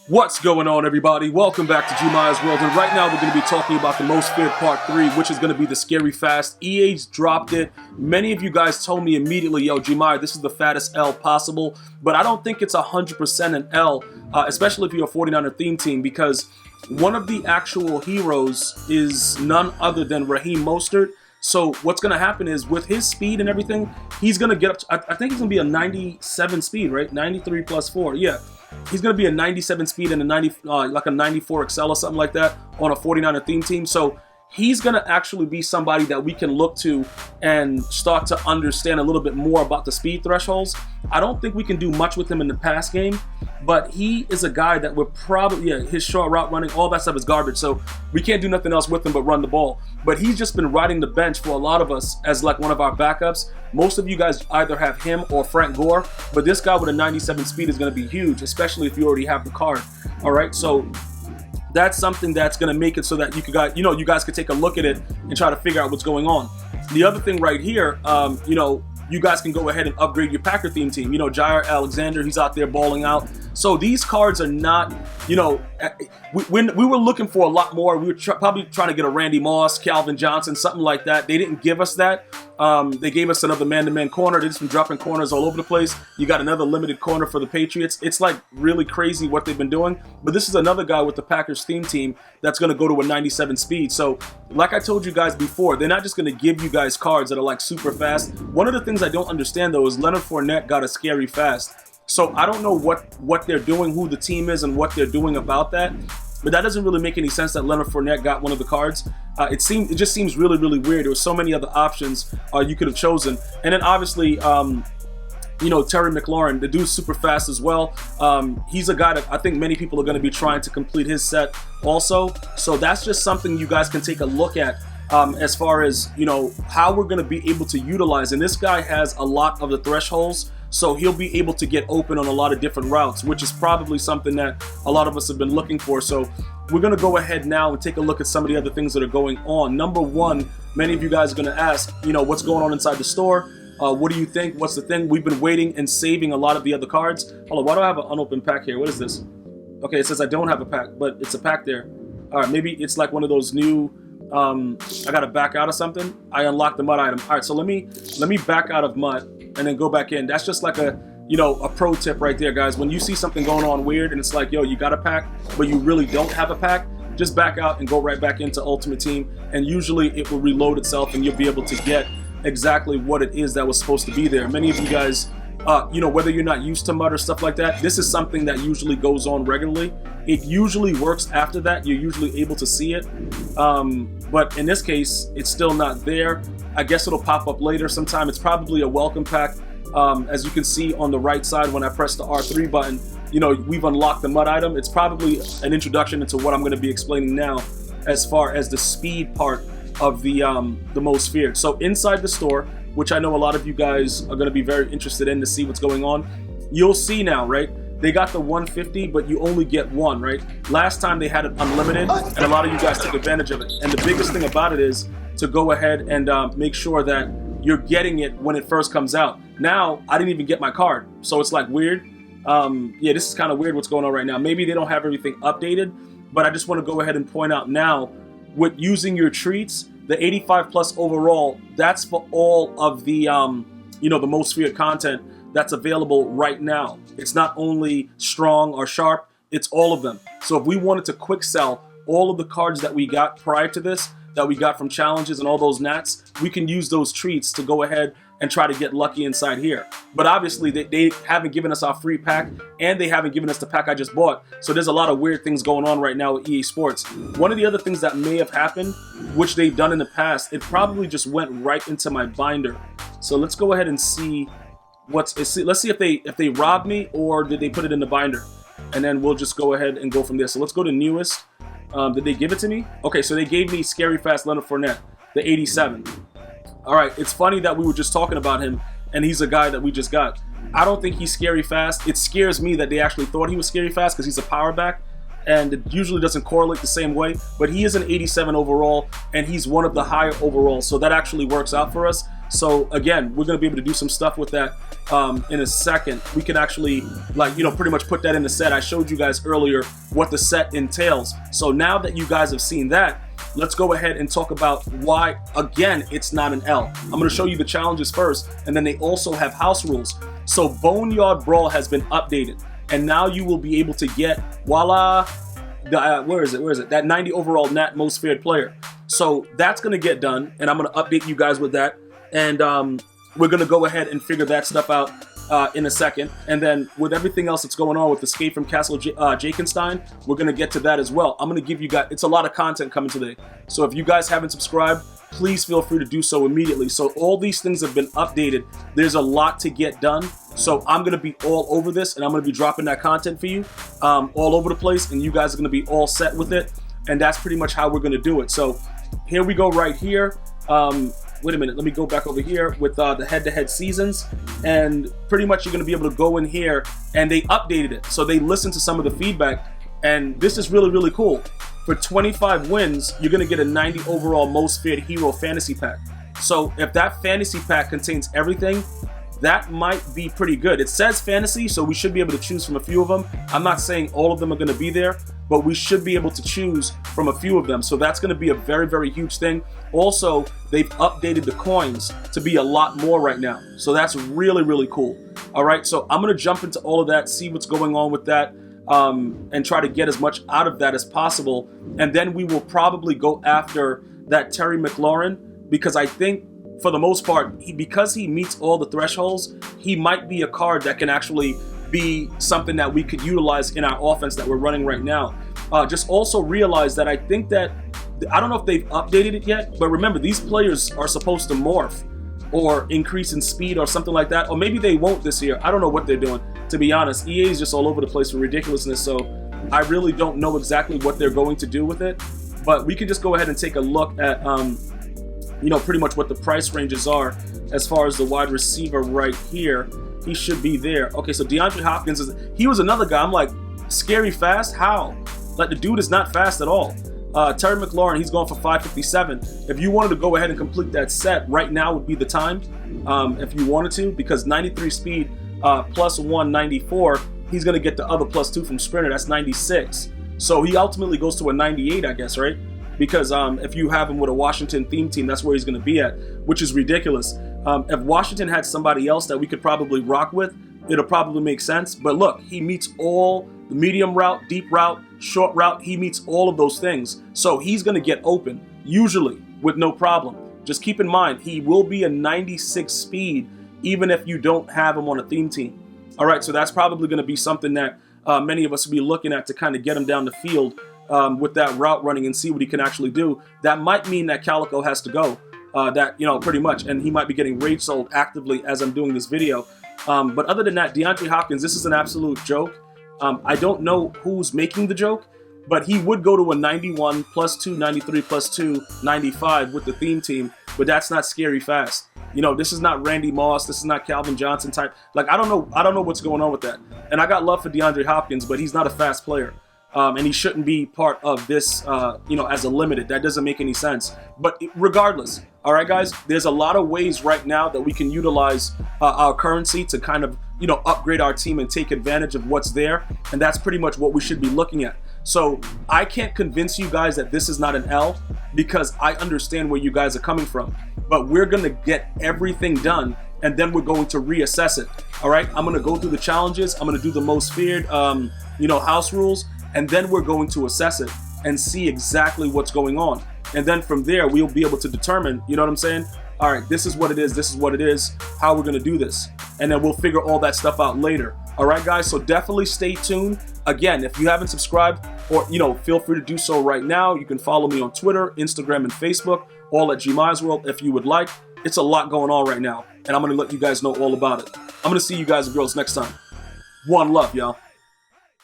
What's going on, everybody? Welcome back to GmiasWorld, and right now we're going to be talking about the Most Feared Part 3, which is going to be the Scary Fast. EA's dropped it. Many of you guys told me immediately, yo, Gmias, this is the fattest L possible, but I don't think it's 100% an L, especially if you're a 49er theme team, because one of the actual heroes is none other than Raheem Mostert. So what's going to happen is, with his speed and everything, he's going to get up to, I think he's going to be a 97 speed, right? 93 plus 4, yeah. He's going to be a 97 speed and like a 94 Excel or something like that on a 49er theme team. So he's going to actually be somebody that we can look to and start to understand a little bit more about the speed thresholds. I don't think we can do much with him in the pass game, but he is a guy that we're probably, his short route running, all that stuff is garbage. So we can't do nothing else with him but run the ball. But he's just been riding the bench for a lot of us as like one of our backups. Most of you guys either have him or Frank Gore, but this guy with a 97 speed is going to be huge, especially if you already have the card. All right, so that's something that's going to make it so that you guys could take a look at it and try to figure out what's going on. The other thing right here, you guys can go ahead and upgrade your Packer theme team. Jair Alexander, he's out there balling out. So these cards are not, we were looking for a lot more. We were probably trying to get a Randy Moss, Calvin Johnson, something like that. They didn't give us that. They gave us another man-to-man corner. They've just been dropping corners all over the place. You got another limited corner for the Patriots. It's like really crazy what they've been doing. But this is another guy with the Packers theme team that's going to go to a 97 speed. So like I told you guys before, they're not just going to give you guys cards that are like super fast. One of the things I don't understand though is Leonard Fournette got a scary fast. So I don't know what they're doing, who the team is, and what they're doing about that. But that doesn't really make any sense that Leonard Fournette got one of the cards. It just seems really, really weird. There were so many other options you could have chosen. And then obviously, Terry McLaurin, the dude's super fast as well. He's a guy that I think many people are going to be trying to complete his set also. So that's just something you guys can take a look at as far as, how we're going to be able to utilize. And this guy has a lot of the thresholds. So he'll be able to get open on a lot of different routes, which is probably something that a lot of us have been looking for. So we're going to go ahead now and take a look at some of the other things that are going on. Number one, many of you guys are going to ask, what's going on inside the store? What do you think? What's the thing? We've been waiting and saving a lot of the other cards. Hold on, why do I have an unopened pack here? What is this? Okay, it says I don't have a pack, but it's a pack there. All right, maybe it's like one of those new, I got to back out of something. I unlocked the mud item. All right, so let me back out of mud and then go back in. That's just like a pro tip right there, guys. When you see something going on weird and it's like, yo, you got a pack, but you really don't have a pack, just back out and go right back into Ultimate Team, and usually it will reload itself and you'll be able to get exactly what it is that was supposed to be there. Many of you guys, whether you're not used to mud or stuff like that, this is something that usually goes on regularly. It usually works after that. You're usually able to see it. But in this case, it's still not there. I guess it'll pop up later sometime. It's probably a welcome pack. As you can see on the right side when I press the R3 button, we've unlocked the mud item. It's probably an introduction into what I'm going to be explaining now as far as the speed part of the Most Feared. So inside the store, which I know a lot of you guys are going to be very interested in to see what's going on, you'll see now, right? They got the 150, but you only get one, right? Last time they had it unlimited, and a lot of you guys took advantage of it. And the biggest thing about it is to go ahead and make sure that you're getting it when it first comes out. Now, I didn't even get my card, so it's like weird. This is kind of weird what's going on right now. Maybe they don't have everything updated, but I just want to go ahead and point out now, with using your treats, the 85 plus overall, that's for all of the, the Most Feared content that's available right now. It's not only strong or sharp, it's all of them. So if we wanted to quick sell all of the cards that we got prior to this, that we got from challenges and all those nats, we can use those treats to go ahead and try to get lucky inside here. But obviously they haven't given us our free pack, and they haven't given us the pack I just bought. So there's a lot of weird things going on right now with EA Sports. One of the other things that may have happened, which they've done in the past, it probably just went right into my binder. So let's go ahead and see let's see if they robbed me or did they put it in the binder, and then we'll just go ahead and go from there. So let's go to newest. Did they give it to me? Okay, so they gave me Scary Fast Leonard Fournette, the 87. All right, it's funny that we were just talking about him, and he's a guy that we just got. I don't think he's scary fast. It scares me that they actually thought he was scary fast because he's a power back, and it usually doesn't correlate the same way. But he is an 87 overall, and he's one of the higher overalls, so that actually works out for us. So again, we're going to be able to do some stuff with that in a second. We can actually, like, you know, pretty much put that in the set. I showed you guys earlier what the set entails. So now that you guys have seen that, let's go ahead and talk about why, again, it's not an L. I'm going to show you the challenges first, and then they also have house rules. So Boneyard Brawl has been updated, and now you will be able to get, voila, where is it? That 90 overall Nat most feared player. So that's going to get done, and I'm going to update you guys with that. And we're going to go ahead and figure that stuff out in a second. And then with everything else that's going on with Escape from Castle Jakenstein, we're going to get to that as well. I'm going to give you guys, it's a lot of content coming today. So if you guys haven't subscribed, please feel free to do so immediately. So all these things have been updated. There's a lot to get done. So I'm going to be all over this, and I'm going to be dropping that content for you all over the place, and you guys are going to be all set with it. And that's pretty much how we're going to do it. So here we go right here. Wait a minute, let me go back over here with the head-to-head seasons, and pretty much you're going to be able to go in here, and they updated it. So they listened to some of the feedback, and this is really, really cool. For 25 wins, you're going to get a 90 overall most feared hero fantasy pack. So if that fantasy pack contains everything, that might be pretty good. It says fantasy, so we should be able to choose from a few of them. I'm not saying all of them are going to be there, but we should be able to choose from a few of them. So that's going to be a very, very huge thing. Also, they've updated the coins to be a lot more right now. So that's really, really cool. All right, so I'm going to jump into all of that, see what's going on with that, and try to get as much out of that as possible. And then we will probably go after that Terry McLaurin, because I think, for the most part, because he meets all the thresholds, he might be a card that can actually be something that we could utilize in our offense that we're running right now. Just also realize that I think that, I don't know if they've updated it yet, but remember, these players are supposed to morph or increase in speed or something like that, or maybe they won't this year. I don't know what they're doing, to be honest. EA is just all over the place for ridiculousness, so I really don't know exactly what they're going to do with it, but we can just go ahead and take a look at you know, pretty much what the price ranges are as far as the wide receiver right here. He should be there. Okay, so DeAndre Hopkins, he was another guy. I'm like, scary fast? How? Like, the dude is not fast at all. Terry McLaurin, he's going for 557. If you wanted to go ahead and complete that set, right now would be the time, if you wanted to, because 93 speed plus 194, he's going to get the other plus 2 from Sprinter. That's 96. So he ultimately goes to a 98, I guess, right? Because if you have him with a Washington theme team, that's where he's going to be at, which is ridiculous. If Washington had somebody else that we could probably rock with, it'll probably make sense. But look, he meets all the medium route, deep route, short route. He meets all of those things. So he's going to get open, usually, with no problem. Just keep in mind, he will be a 96 speed, even if you don't have him on a theme team. All right, so that's probably going to be something that many of us will be looking at to kind of get him down the field. With that route running and see what he can actually do. That might mean that Calico has to go, that, you know, pretty much, and he might be getting rage sold actively as I'm doing this video. But other than that, DeAndre Hopkins, this is an absolute joke. I don't know who's making the joke, but he would go to a 91 plus 2, 93 plus 2, 95 with the theme team, but that's not scary fast. You know, this is not Randy Moss, this is not Calvin Johnson type. Like, I don't know what's going on with that. And I got love for DeAndre Hopkins, but he's not a fast player. And he shouldn't be part of this, you know, as a limited. That doesn't make any sense. But regardless, all right, guys, there's a lot of ways right now that we can utilize our currency to kind of, you know, upgrade our team and take advantage of what's there. And that's pretty much what we should be looking at. So I can't convince you guys that this is not an L, because I understand where you guys are coming from. But we're going to get everything done, and then we're going to reassess it. All right, I'm going to go through the challenges. I'm going to do the most feared, you know, house rules. And then we're going to assess it and see exactly what's going on. And then from there, we'll be able to determine, you know what I'm saying? All right, this is what it is. This is what it is. How we're going to do this. And then we'll figure all that stuff out later. All right, guys. So definitely stay tuned. Again, if you haven't subscribed, or, you know, feel free to do so right now. You can follow me on Twitter, Instagram, and Facebook, all at GmiasWorld if you would like. It's a lot going on right now, and I'm going to let you guys know all about it. I'm going to see you guys and girls next time. One love, y'all.